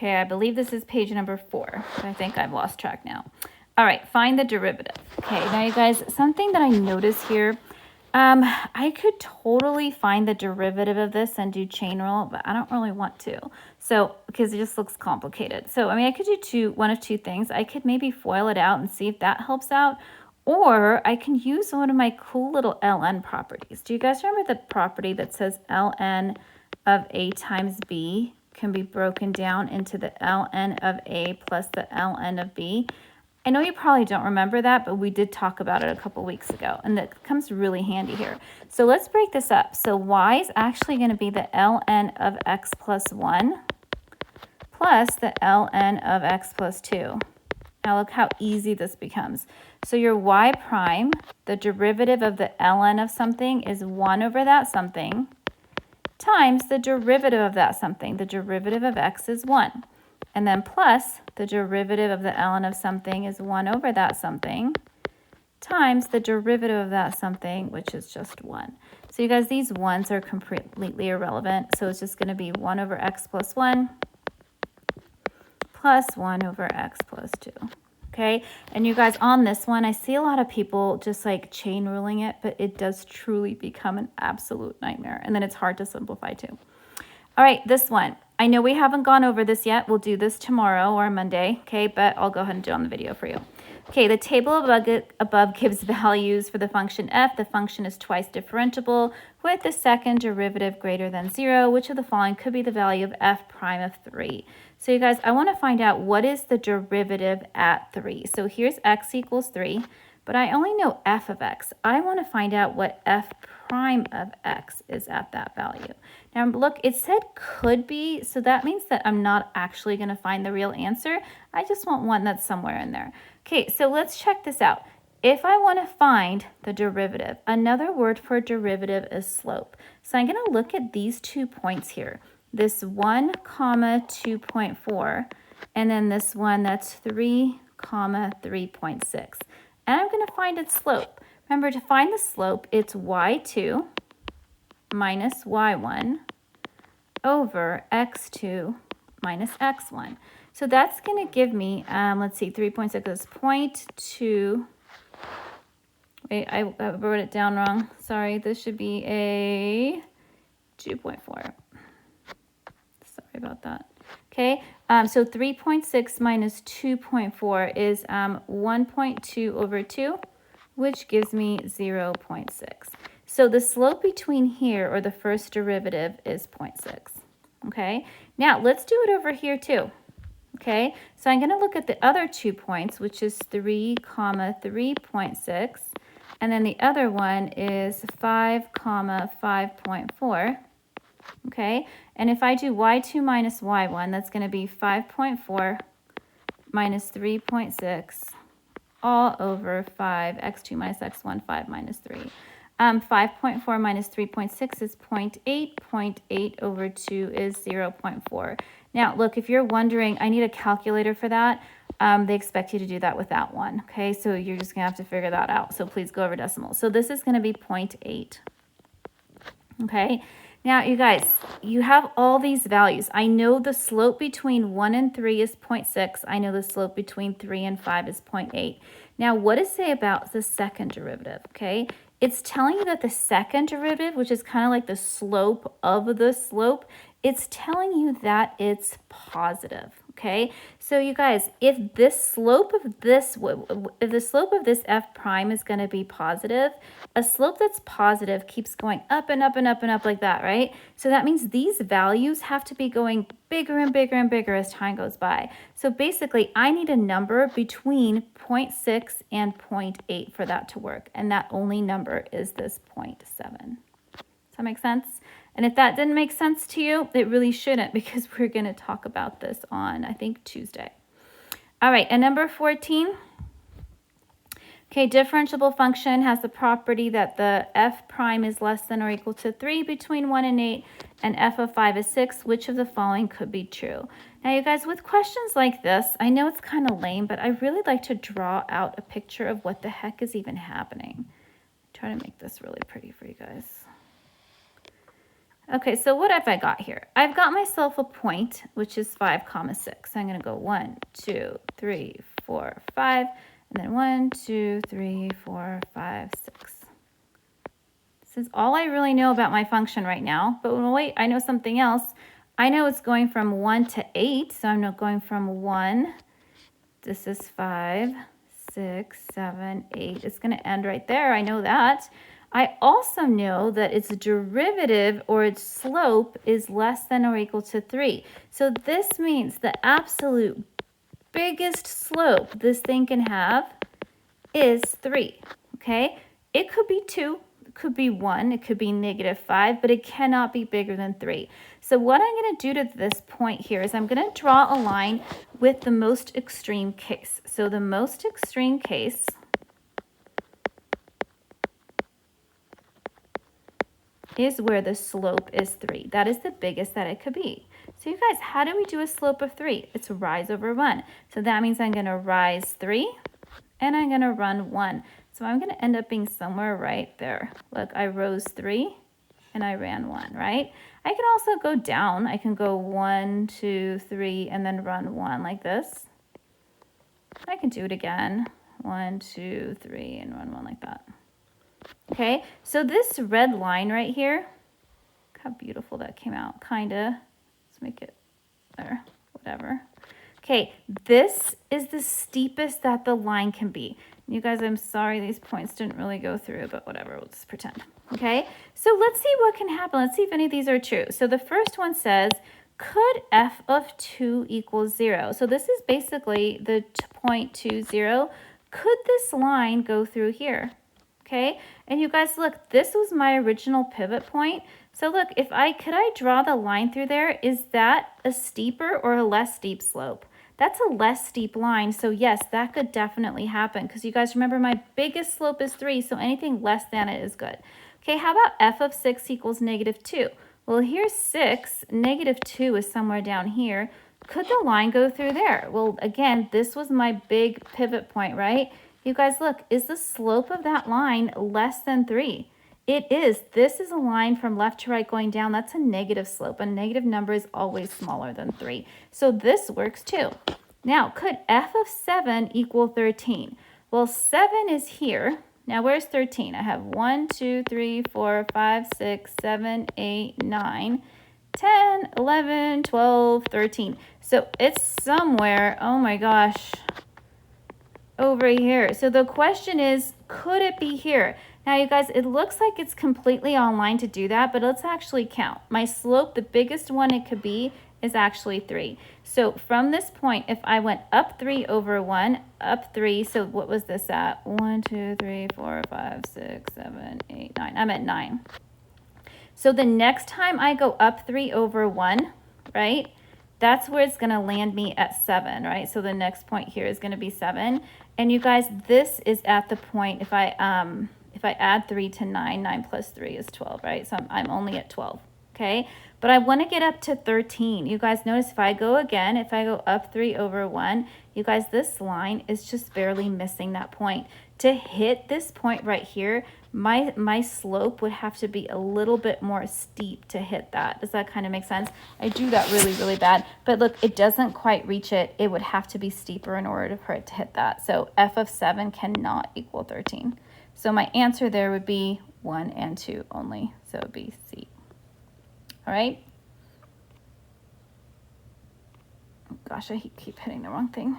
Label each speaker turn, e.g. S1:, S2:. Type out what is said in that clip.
S1: Okay, I believe this is page number 4, but I think I've lost track now. All right, find the derivative. Okay, now you guys, something that I notice here, I could totally find the derivative of this and do chain rule, but I don't really want to. So, because it just looks complicated. So, I mean, I could do one of two things. I could maybe FOIL it out and see if that helps out, or I can use one of my cool little ln properties. Do you guys remember the property that says ln of a times b can be broken down into the ln of a plus the ln of b? I know you probably don't remember that, but we did talk about it a couple weeks ago, and that comes really handy here. So let's break this up. So y is actually going to be the ln of x plus 1 plus the ln of x plus 2. Now look how easy this becomes. So your y prime, the derivative of the ln of something is 1 over that something, times the derivative of that something. The derivative of x is 1. And then plus the derivative of the ln of something is 1 over that something, times the derivative of that something, which is just 1. So you guys, these 1s are completely irrelevant. So it's just going to be 1 over x plus 1 plus 1 over x plus 2. Okay, and you guys, on this one, I see a lot of people just like chain ruling it, but it does truly become an absolute nightmare. And then it's hard to simplify too. All right, this one. I know we haven't gone over this yet. We'll do this tomorrow or Monday, okay? But I'll go ahead and do it on the video for you. Okay, the table above gives values for the function f. The function is twice differentiable with the second derivative greater than 0. Which of the following could be the value of f prime of 3? So you guys, I want to find out what is the derivative at 3. So here's x equals 3, but I only know f of x. I want to find out what f prime of x is at that value. Now look, it said could be, so that means that I'm not actually going to find the real answer. I just want one that's somewhere in there. Okay, so let's check this out. If I want to find the derivative, another word for derivative is slope. So I'm going to look at these 2 points here. This 1, 2.4, and then this one that's 3, 3.6. And I'm going to find its slope. Remember, to find the slope, it's y2 minus y1 over x2 minus x1. So that's going to give me, let's see, 3.6 is 0.2. Wait, I wrote it down wrong. Sorry, this should be a 2.4. Sorry about that. Okay, so 3.6 minus 2.4 is 1.2 over 2, which gives me 0.6. So the slope between here, or the first derivative, is 0.6. Okay, now let's do it over here too. Okay, so I'm going to look at the other 2 points, which is 3, 3.6, and then the other one is 5, 5.4. Okay, and if I do y2 minus y1, that's going to be 5.4 minus 3.6 all over 5, x2 minus x1, 5 minus 3. 5.4 minus 3.6 is 0.8. 0.8 over 2 is 0.4. Now, look, if you're wondering, I need a calculator for that. They expect you to do that without one. Okay, so you're just going to have to figure that out. So please go over decimals. So this is going to be 0.8. Okay, now you guys, you have all these values. I know the slope between 1 and 3 is 0.6. I know the slope between 3 and 5 is 0.8. Now, what does it say about the second derivative? Okay, it's telling you that the second derivative, which is kind of like the slope of the slope, it's telling you that it's positive. Okay, so you guys, if the slope of this f prime is going to be positive, a slope that's positive keeps going up and up and up and up like that, right? So that means these values have to be going bigger and bigger and bigger as time goes by. So basically, I need a number between 0.6 and 0.8 for that to work, and that only number is this 0.7. Does that make sense? And if that didn't make sense to you, it really shouldn't, because we're going to talk about this on, I think, Tuesday. All right, and number 14. Okay, differentiable function has the property that the f prime is less than or equal to 3 between 1 and 8, and f of 5 is 6. Which of the following could be true? Now, you guys, with questions like this, I know it's kind of lame, but I really like to draw out a picture of what the heck is even happening. Try to make this really pretty for you guys. Okay, so what have I got here? I've got myself a point, which is 5, 6. I'm going to go 1, 2, 3, 4, 5, and then 1, 2, 3, 4, 5, 6. This is all I really know about my function right now, but wait, I know something else. I know it's going from 1 to 8, so I'm not going from 1. This is 5, 6, 7, 8. It's going to end right there. I know that. I also know that its derivative or its slope is less than or equal to 3. So this means the absolute biggest slope this thing can have is 3, okay? It could be 2, it could be 1, it could be -5, but it cannot be bigger than 3. So what I'm going to do to this point here is I'm going to draw a line with the most extreme case. So the most extreme case is where the slope is 3. That is the biggest that it could be. So you guys, how do we do a slope of 3? It's rise over 1. So that means I'm going to rise 3 and I'm going to run 1. So I'm going to end up being somewhere right there. Look, I rose 3 and I ran 1, right? I can also go down. I can go 1, 2, 3, and then run 1 like this. I can do it again. 1, 2, 3, and run 1 like that. Okay, so this red line right here, look how beautiful that came out, kinda. Let's make it there, whatever. Okay, this is the steepest that the line can be. You guys, I'm sorry these points didn't really go through, but whatever, we'll just pretend. Okay, so let's see what can happen. Let's see if any of these are true. So the first one says, could f of 2 equal 0? So this is basically the point 2, 0. Could this line go through here? Okay, and you guys look, this was my original pivot point. So look, could I draw the line through there? Is that a steeper or a less steep slope? That's a less steep line, so yes, that could definitely happen, because you guys remember my biggest slope is 3, so anything less than it is good. Okay, how about f of 6 equals -2? Well, here's 6, -2 is somewhere down here. Could the line go through there? Well, again, this was my big pivot point, right? You guys look, is the slope of that line less than 3? It is. This is a line from left to right going down. That's a negative slope. A negative number is always smaller than 3. So this works too. Now, could f of 7 equal 13? Well, 7 is here. Now, where's 13? I have 1, 2, 3, 4, 5, 6, 7, 8, 9, 10, 11, 12, 13. So it's somewhere, oh my gosh, over here. So the question is, could it be here? Now, you guys, it looks like it's completely online to do that, but let's actually count. My slope, the biggest one it could be, is actually 3. So from this point, if I went up 3 over 1, up 3, so what was this at? 1, 2, 3, 4, 5, 6, 7, 8, 9. I'm at 9. So the next time I go up 3 over 1, right, that's where it's going to land me at 7, right? So the next point here is going to be 7. And you guys, this is at the point, if I add 3 to 9, 9 plus 3 is 12, right? So I'm only at 12, okay? But I want to get up to 13. You guys notice if I go again, if I go up 3 over 1, you guys, this line is just barely missing that point. To hit this point right here, my slope would have to be a little bit more steep to hit that. Does that kind of make sense? I do that really, really bad. But look, it doesn't quite reach it. It would have to be steeper in order for it to hit that. So f of 7 cannot equal 13. So my answer there would be 1 and 2 only. So it would be C. All right. Gosh, I keep hitting the wrong thing.